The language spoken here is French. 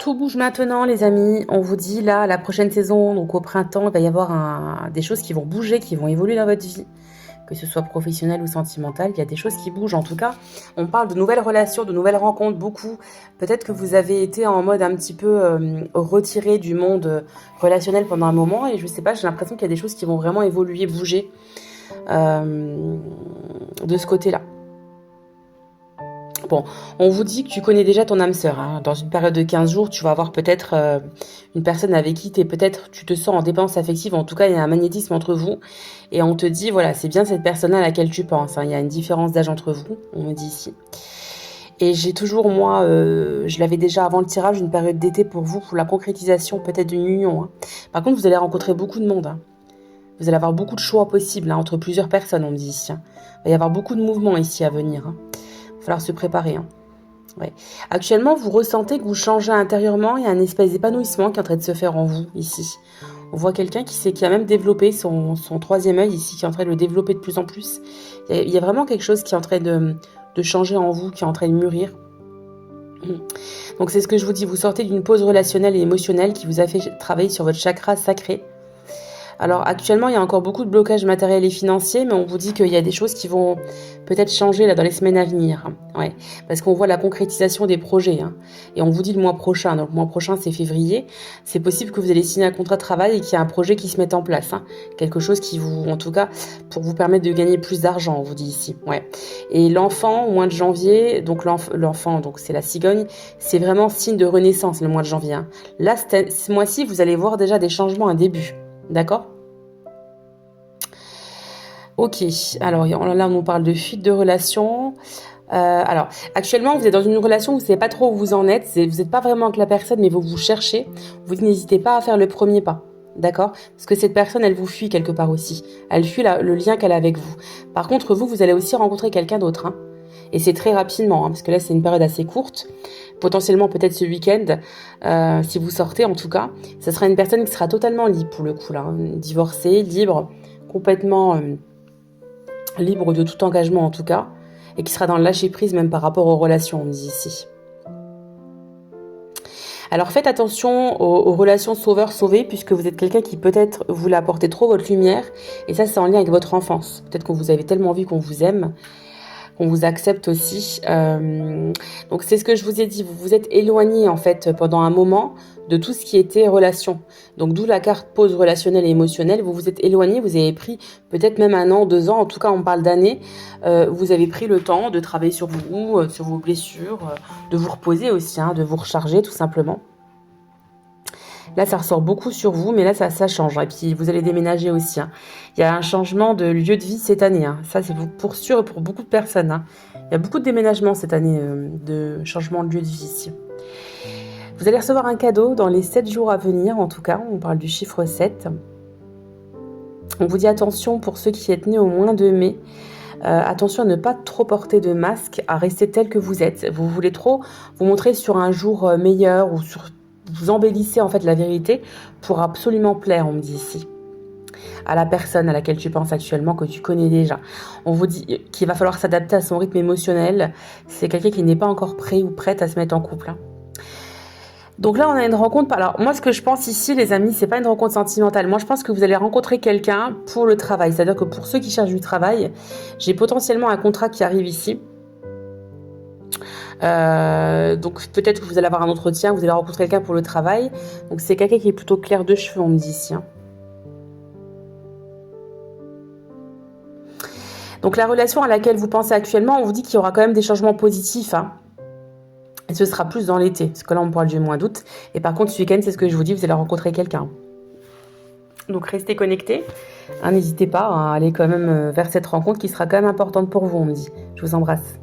Tout bouge maintenant, les amis. On vous dit là, la prochaine saison, donc au printemps, il va y avoir des choses qui vont bouger, qui vont évoluer dans votre vie. Que ce soit professionnel ou sentimental, il y a des choses qui bougent. En tout cas, on parle de nouvelles relations, de nouvelles rencontres, beaucoup. Peut-être que vous avez été en mode un petit peu retiré du monde relationnel pendant un moment. Et je sais pas, j'ai l'impression qu'il y a des choses qui vont vraiment évoluer, bouger de ce côté-là. Bon, on vous dit que tu connais déjà ton âme sœur. Hein. Dans une période de 15 jours, tu vas avoir peut-être une personne avec qui tu te sens en dépendance affective. En tout cas, il y a un magnétisme entre vous. Et on te dit, voilà, c'est bien cette personne à laquelle tu penses. Hein. Il y a une différence d'âge entre vous, on me dit ici. Et j'ai toujours, moi, je l'avais déjà avant le tirage, une période d'été pour vous, pour la concrétisation peut-être d'une union. Hein. Par contre, vous allez rencontrer beaucoup de monde. Hein. Vous allez avoir beaucoup de choix possibles hein, entre plusieurs personnes, on me dit ici. Hein. Il va y avoir beaucoup de mouvements ici à venir. Hein. Il va falloir se préparer. Hein. Ouais. Actuellement, vous ressentez que vous changez intérieurement. Il y a un espèce d'épanouissement qui est en train de se faire en vous, ici. On voit quelqu'un qui a même développé son troisième œil, ici, qui est en train de le développer de plus en plus. Il y a vraiment quelque chose qui est en train de changer en vous, qui est en train de mûrir. Donc, c'est ce que je vous dis. Vous sortez d'une pause relationnelle et émotionnelle qui vous a fait travailler sur votre chakra sacré. Alors actuellement, il y a encore beaucoup de blocages matériels et financiers, mais on vous dit qu'il y a des choses qui vont peut-être changer là dans les semaines à venir. Ouais, parce qu'on voit la concrétisation des projets. Hein. Et on vous dit le mois prochain. Donc le mois prochain, c'est février. C'est possible que vous allez signer un contrat de travail et qu'il y ait un projet qui se mette en place. Hein. Quelque chose qui vous, en tout cas, pour vous permettre de gagner plus d'argent, on vous dit ici. Ouais. Et l'enfant, au mois de janvier, donc l'enfant, donc c'est la cigogne, c'est vraiment signe de renaissance le mois de janvier. Hein. Là, ce mois-ci, vous allez voir déjà des changements, un début. D'accord ? Ok, alors là on nous parle de fuite de relation. Alors actuellement vous êtes dans une relation où vous ne savez pas trop où vous en êtes, vous n'êtes pas vraiment avec la personne mais vous cherchez, vous n'hésitez pas à faire le premier pas, d'accord ? Parce que cette personne elle vous fuit quelque part aussi, elle fuit le lien qu'elle a avec vous. Par contre vous allez aussi rencontrer quelqu'un d'autre, hein. Et c'est très rapidement, hein, parce que là c'est une période assez courte, potentiellement peut-être ce week-end, si vous sortez en tout cas, ça sera une personne qui sera totalement libre pour le coup là, hein, divorcée, libre, complètement... libre de tout engagement en tout cas, et qui sera dans le lâcher-prise même par rapport aux relations, on me dit ici. Alors faites attention aux relations sauveur-sauvé, puisque vous êtes quelqu'un qui peut-être voulait apporter trop votre lumière, et ça c'est en lien avec votre enfance. Peut-être que vous avez tellement envie qu'on vous aime, qu'on vous accepte aussi. Donc c'est ce que je vous ai dit, vous vous êtes éloigné en fait pendant un moment de tout ce qui était relation. Donc d'où la carte pause relationnelle et émotionnelle, vous vous êtes éloigné, vous avez pris peut-être même 1 an, 2 ans, en tout cas on parle d'années, vous avez pris le temps de travailler sur vous, sur vos blessures, de vous reposer aussi, hein, de vous recharger tout simplement. Là, ça ressort beaucoup sur vous, mais là, ça change. Et puis, vous allez déménager aussi. Hein. Il y a un changement de lieu de vie cette année. Hein. Ça, c'est pour sûr et pour beaucoup de personnes. Hein. Il y a beaucoup de déménagements cette année, de changement de lieu de vie ici. Vous allez recevoir un cadeau dans les 7 jours à venir, en tout cas. On parle du chiffre 7. On vous dit attention pour ceux qui êtes nés au moins de mai. Attention à ne pas trop porter de masque, à rester tel que vous êtes. Vous voulez trop vous montrer sur un jour meilleur ou vous embellissez en fait la vérité pour absolument plaire, on me dit ici, à la personne à laquelle tu penses actuellement, que tu connais déjà. On vous dit qu'il va falloir s'adapter à son rythme émotionnel. C'est quelqu'un qui n'est pas encore prêt ou prête à se mettre en couple. Hein. Donc là, on a une rencontre. Alors moi, ce que je pense ici, les amis, c'est pas une rencontre sentimentale. Moi, je pense que vous allez rencontrer quelqu'un pour le travail. C'est-à-dire que pour ceux qui cherchent du travail, j'ai potentiellement un contrat qui arrive ici. Donc peut-être que vous allez avoir un entretien, vous allez rencontrer quelqu'un pour le travail. Donc c'est quelqu'un qui est plutôt clair de cheveux, on me dit ici. Hein. Donc la relation à laquelle vous pensez actuellement, on vous dit qu'il y aura quand même des changements positifs. Hein. Et ce sera plus dans l'été, parce que là on parle du mois d'août. Et par contre ce week-end, c'est ce que je vous dis, vous allez rencontrer quelqu'un. Donc restez connectés. Hein, n'hésitez pas à aller quand même vers cette rencontre qui sera quand même importante pour vous, on me dit. Je vous embrasse.